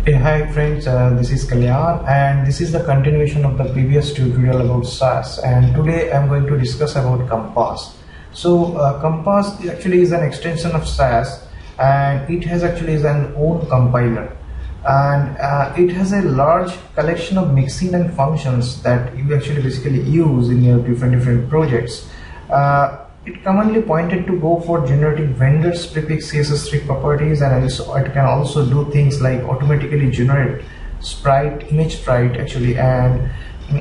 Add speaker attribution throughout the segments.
Speaker 1: Hey, hi friends, this is Kalyan and this is the continuation of the previous tutorial about Sass, and today I'm going to discuss about Compass. So Compass actually is an extension of Sass, and it has actually is an own compiler, and it has a large collection of mixin and functions that you actually basically use in your different projects. It commonly pointed to go for generating vendors prefix CSS3 properties, and also it can also do things like automatically generate sprite, image sprite actually, and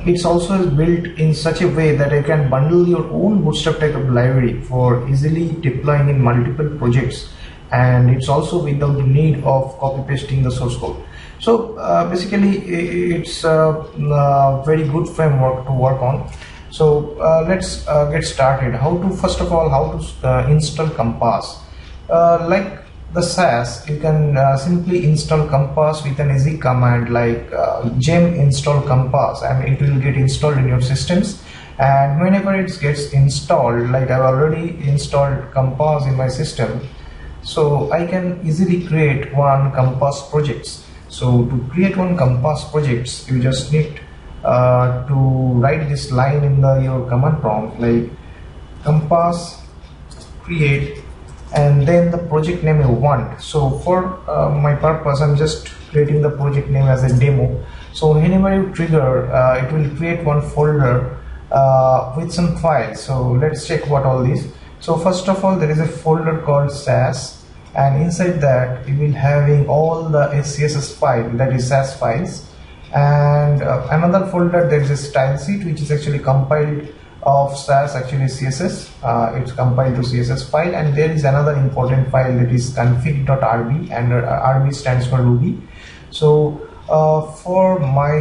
Speaker 1: it's also built in such a way that you can bundle your own bootstrap type of library for easily deploying in multiple projects, and it's also without the need of copy pasting the source code. So basically it's a very good framework to work on. So let's get started. First of all, how to install Compass. Like the Sass, you can simply install Compass with an easy command like gem install Compass, and it will get installed in your systems. And whenever it gets installed, like I've already installed Compass in my system, so I can easily create one Compass projects. So to create one Compass projects, you just need to write this line in your command prompt like Compass create and then the project name you want. So for my purpose, I'm just creating the project name as a demo. So whenever you trigger, it will create one folder with some files. So let's check what all these. So first of all, there is a folder called Sass, and inside that you will having all the CSS file, that is Sass files. And another folder, there is a style sheet which is actually compiled of Sass actually CSS. It's compiled to CSS file, and there is another important file that is config.rb, and rb stands for Ruby. So for my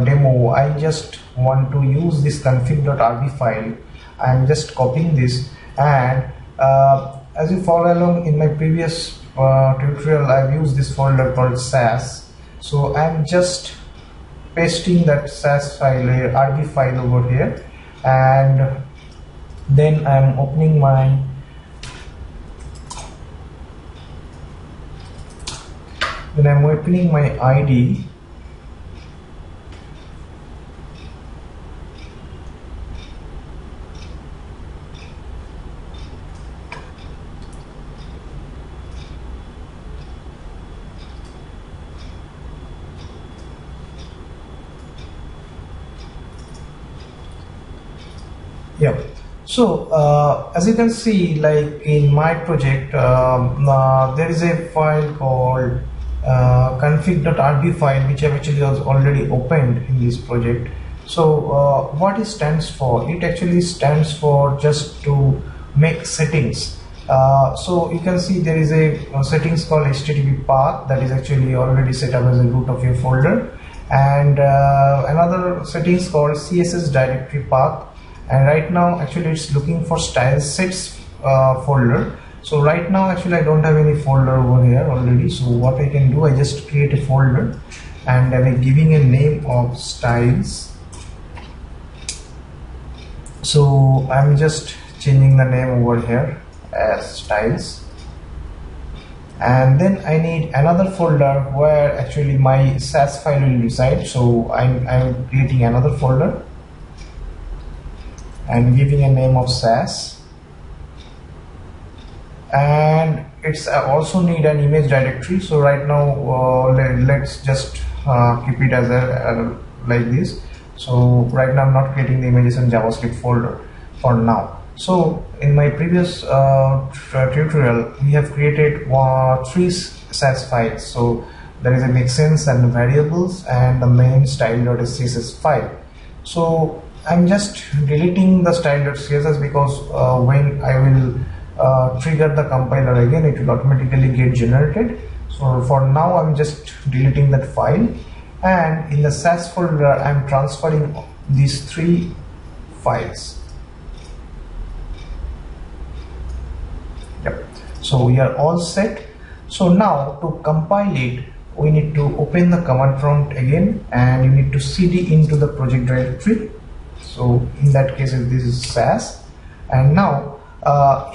Speaker 1: demo, I just want to use this config.rb file. I'm just copying this, and as you follow along in my previous tutorial, I've used this folder called Sass. So I'm just pasting that Sass file, RB file over here, and then I'm opening my IDE. Yeah, so as you can see, like in my project, there is a file called config.rb file, which I've actually already opened in this project. So what it stands for? It actually stands for just to make settings. So you can see there is a settings called HTTP path that is actually already set up as a root of your folder, and another settings called CSS directory path. And right now actually it's looking for style sets folder. So right now actually I don't have any folder over here already. So what I can do, I just create a folder, and I'm giving a name of styles. So I'm just changing the name over here as styles, and then I need another folder where actually my Sass file will reside. So I'm creating another folder and giving a name of Sass, and it's also need an image directory. So right now let's just keep it as a like this. So right now I'm not creating the images in JavaScript folder for now. So in my previous tutorial, we have created 3 Sass files. So there is a mixins and variables and the main style.css file. So I'm just deleting the style.css because when I will trigger the compiler again, it will automatically get generated. So for now I'm just deleting that file, and in the Sass folder I'm transferring these 3 files. Yep. So we are all set. So now to compile it, we need to open the command prompt again, and you need to cd into the project directory. So in that case, this is Sass, and now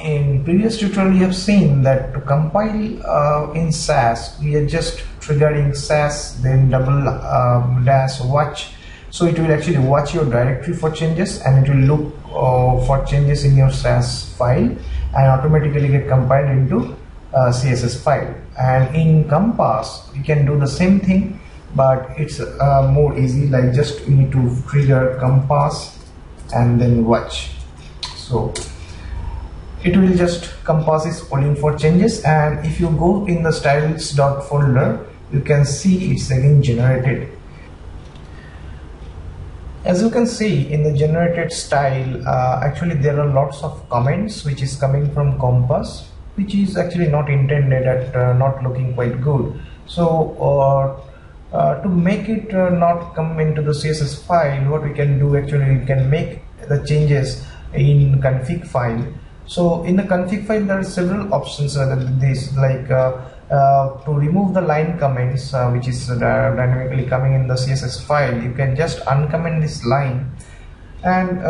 Speaker 1: In previous tutorial, you have seen that to compile in Sass, we are just triggering Sass, then double dash watch. So it will actually watch your directory for changes, and it will look for changes in your Sass file, and automatically get compiled into CSS file. And in Compass, you can do the same thing, but it's more easy. Like just you need to trigger Compass and then watch. So it will just Compass is polling for changes, and if you go in the styles.folder folder, you can see it's again generated. As you can see in the generated style, actually there are lots of comments which is coming from Compass, which is actually not intended at not looking quite good. So to make it not come into the CSS file, what we can do, actually we can make the changes in config file. So in the config file there are several options other than this, like to remove the line comments which is dynamically coming in the CSS file, you can just uncomment this line. And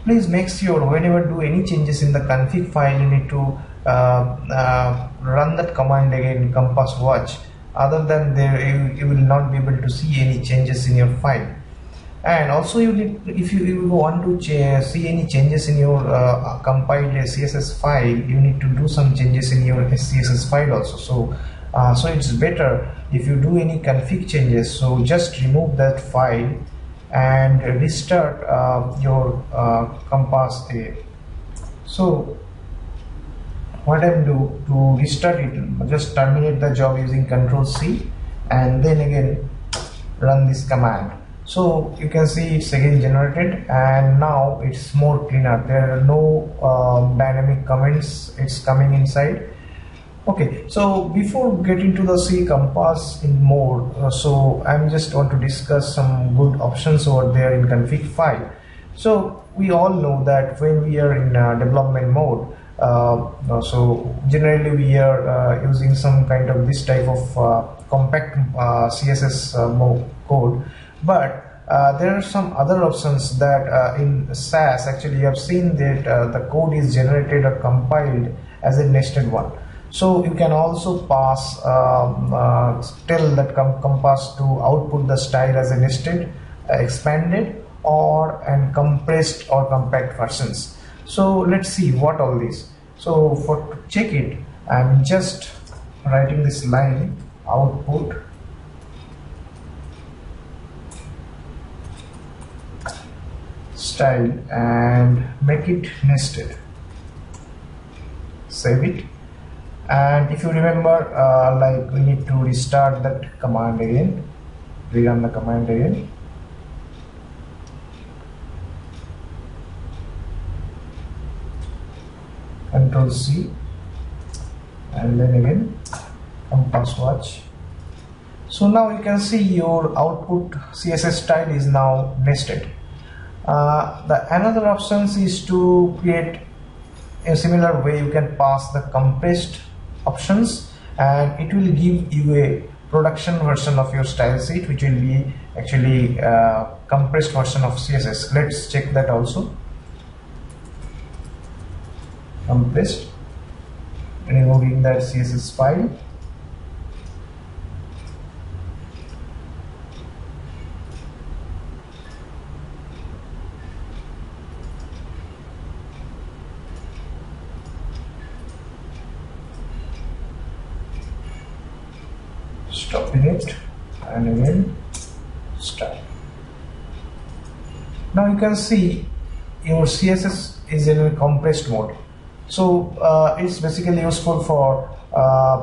Speaker 1: please make sure whenever do any changes in the config file, you need to run that command again, Compass watch. Other than there, you will not be able to see any changes in your file. And also you need, if you want to see any changes in your compiled CSS file, you need to do some changes in your CSS file also. So it's better if you do any config changes, so just remove that file and restart your Compass there. So what I do to restart it, just terminate the job using Ctrl+C and then again run this command. So you can see it's again generated, and now it's more cleaner. There are no dynamic comments, it's coming inside. Okay, so before getting to the C Compass in more, so I'm just want to discuss some good options over there in config file. So we all know that when we are in development mode, so generally we are using some kind of this type of compact CSS code, but there are some other options that in Sass actually you have seen that the code is generated or compiled as a nested one. So you can also pass tell that Compass to output the style as a nested, expanded, or and compressed or compact versions. So let's see what all this. So for to check it, I'm just writing this line output style and make it nested. Save it, and if you remember, like we need to restart that command again, rerun the command again. Ctrl+C and then again Compass watch. So now you can see your output CSS style is now nested. The another options is to create a similar way. You can pass the compressed options, and it will give you a production version of your style sheet, which will be actually compressed version of CSS. Let's check that also. Compressed, removing that CSS file. Stopping it and again start. Now you can see your CSS is in a compressed mode. So it's basically useful for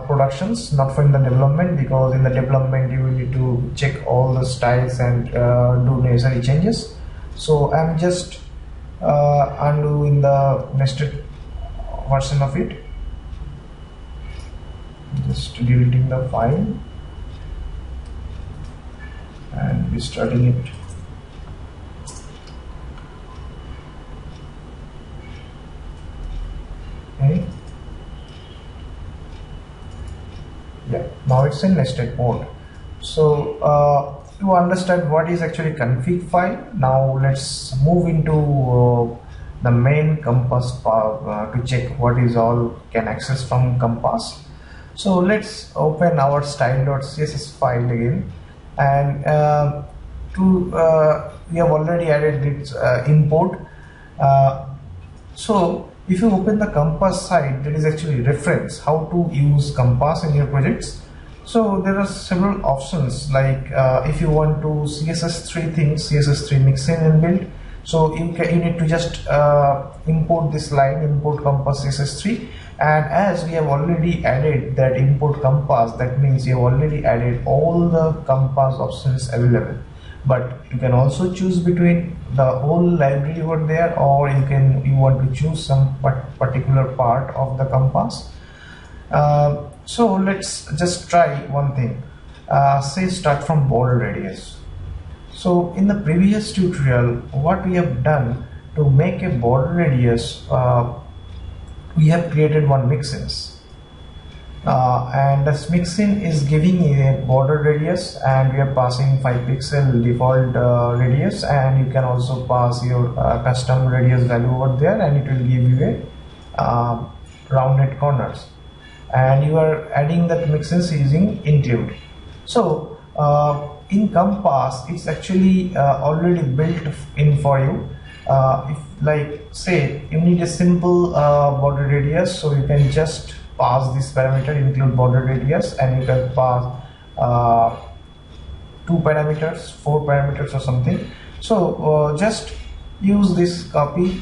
Speaker 1: productions, not for in the development, because in the development you will need to check all the styles and do necessary changes. So I'm just undoing the nested version of it, just deleting the file and restarting it. Okay. Yeah, now it's in nested mode. So to understand what is actually config file, now let's move into the main compass to check what is all can access from compass. So let's open our style.css file again, and we have already added its import. So if you open the compass site, there is actually reference how to use compass in your projects. So there are several options, like if you want to CSS3 things, CSS3 mixin and build. So you need to just import this line, import compass CSS3, and as we have already added that import compass, that means you have already added all the compass options available. But you can also choose between the whole library over there, or you want to choose some particular part of the compass. So let's just try one thing. Say start from border radius. So in the previous tutorial, what we have done to make a border radius, we have created one mixins. And this mixin is giving a border radius, and we are passing 5 pixel default radius, and you can also pass your custom radius value over there, and it will give you a rounded corners. And you are adding that mixins using include. So in compass, it's actually already built in for you. If, like, say you need a simple border radius, so you can just pass this parameter include border radius, and you can pass 2 parameters, 4 parameters or something. So just use this copy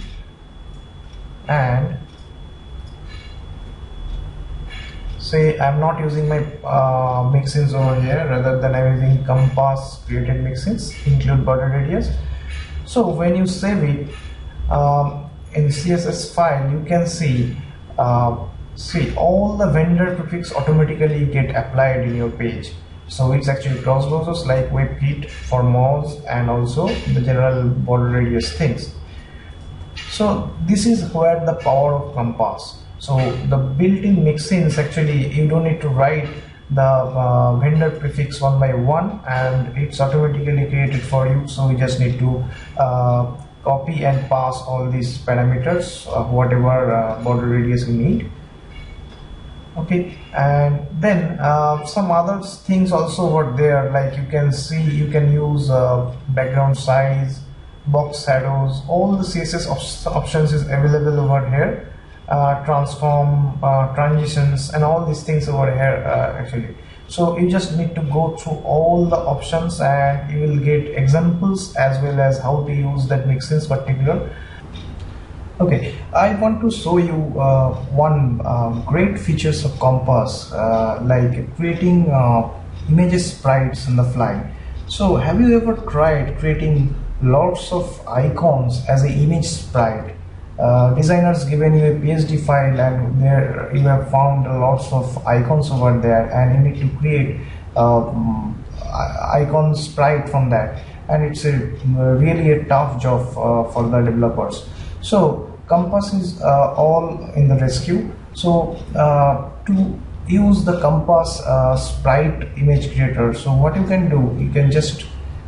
Speaker 1: and say I'm not using my mixins over here, rather than I'm using compass created mixins include border radius. So when you save it in CSS file, you can see all the vendor prefix automatically get applied in your page. So it's actually cross browsers like WebKit for mouse, and also the general border radius things. So this is where the power of compass. So the built-in mixins, actually you don't need to write the vendor prefix one by one, and it's automatically created for you. So you just need to copy and pass all these parameters, whatever border radius you need. Okay, and then some other things also were there, like you can see you can use background size, box shadows, all the CSS options is available over here. Transform, transitions, and all these things over here actually. So you just need to go through all the options, and you will get examples as well as how to use that mixins particular. Okay, I want to show you one great features of compass, like creating images sprites on the fly. So have you ever tried creating lots of icons as an image sprite? Designers given you a PSD file, and there you have found lots of icons over there, and you need to create icon sprite from that, and it's really a tough job for the developers. So compass is all in the rescue. So to use the compass sprite image creator, so what you can do, you can just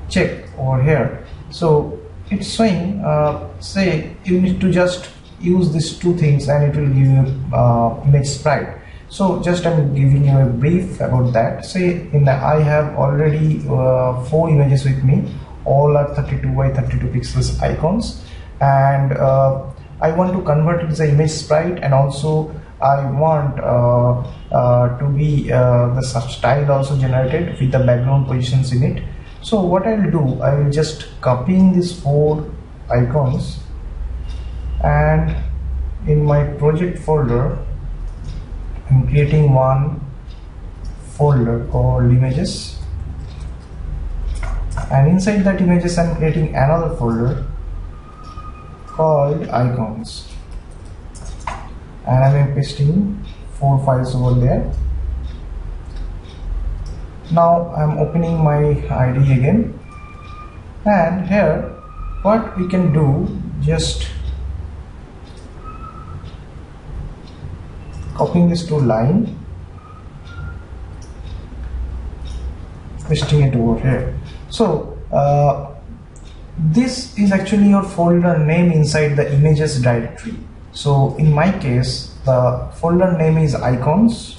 Speaker 1: check over here. So it's showing, say you need to just use these 2 things, and it will give you image sprite. So just I'm giving you a brief about that. Say I have already 4 images with me, all are 32 by 32 pixels icons, and I want to convert it as an image sprite, and also I want to be the style also generated with the background positions in it. So what I'll do, I will just copying these 4 icons, and in my project folder I'm creating one folder called images, and inside that images I'm creating another folder called icons, and I'm pasting 4 files over there. Now I'm opening my IDE again, and here what we can do, just copying this to line, pasting it over here. So this is actually your folder name inside the images directory. So in my case, the folder name is icons,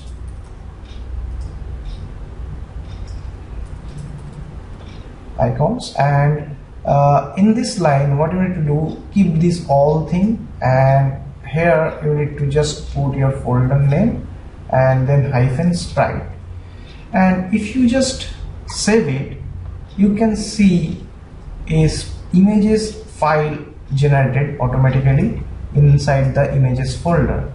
Speaker 1: and in this line what you need to do, keep this all thing, and here you need to just put your folder name and then hyphen sprite. And if you just save it, you can see is images file generated automatically inside the images folder,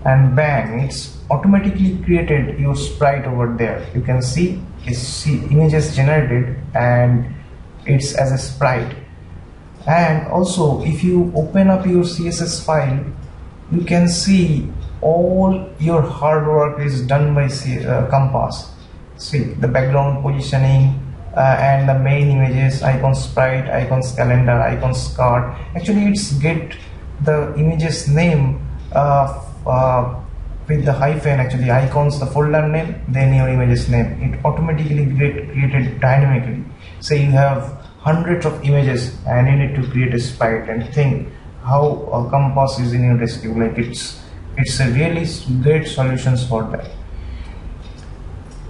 Speaker 1: and bang, it's automatically created your sprite over there. You can see images generated and it's as a sprite. And also if you open up your CSS file, you can see all your hard work is done by Compass. See the background positioning and the main images, icons sprite, icons calendar, icons card. Actually it's get the images name with the hyphen, actually icons the folder name, then your images name. It automatically created dynamically. Say you have hundreds of images and you need to create a sprite, and think how Compass is in your rescue. Like it's a really great solutions for that.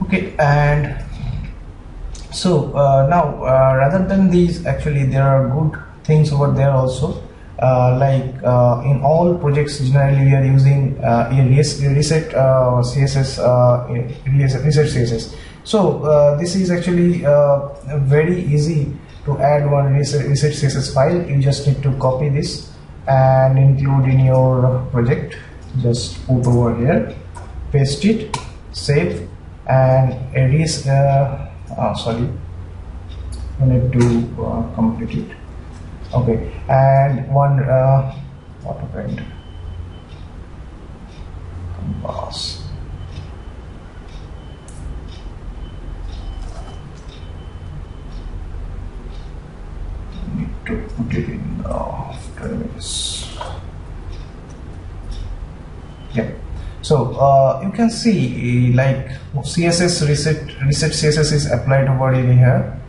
Speaker 1: Okay, and so now rather than these, actually there are good things over there also. In all projects generally we are using reset CSS. So this is actually very easy to add one reset CSS file. You just need to copy this and include in your project. Just put over here, paste it, save, and erase. Sorry, you need to complete it. Okay, and one autoprint Compass. Need to put it in the after images. Yeah. So you can see like CSS reset CSS is applied over in here,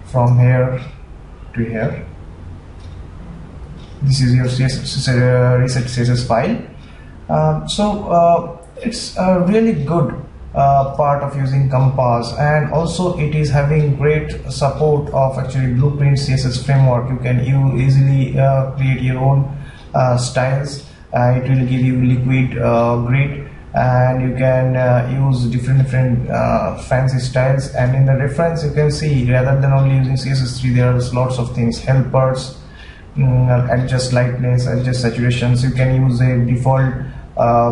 Speaker 1: from here to here. This is your CSS, reset CSS file. So it's a really good part of using Compass, and also it is having great support of actually Blueprint CSS framework. You can easily create your own styles. It will give you liquid grid, and you can use different fancy styles. And in the reference you can see, rather than only using CSS3, there are lots of things: helpers, adjust lightness, adjust saturations. You can use a default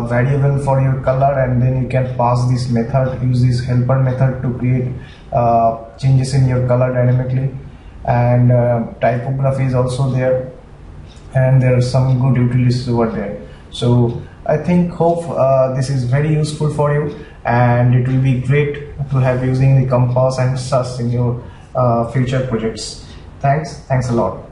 Speaker 1: variable for your color, and then you can pass this method, use this helper method to create changes in your color dynamically. And typography is also there, and there are some good utilities over there. So I hope this is very useful for you, and it will be great to have using the Compass and Sass in your future projects. Thanks a lot.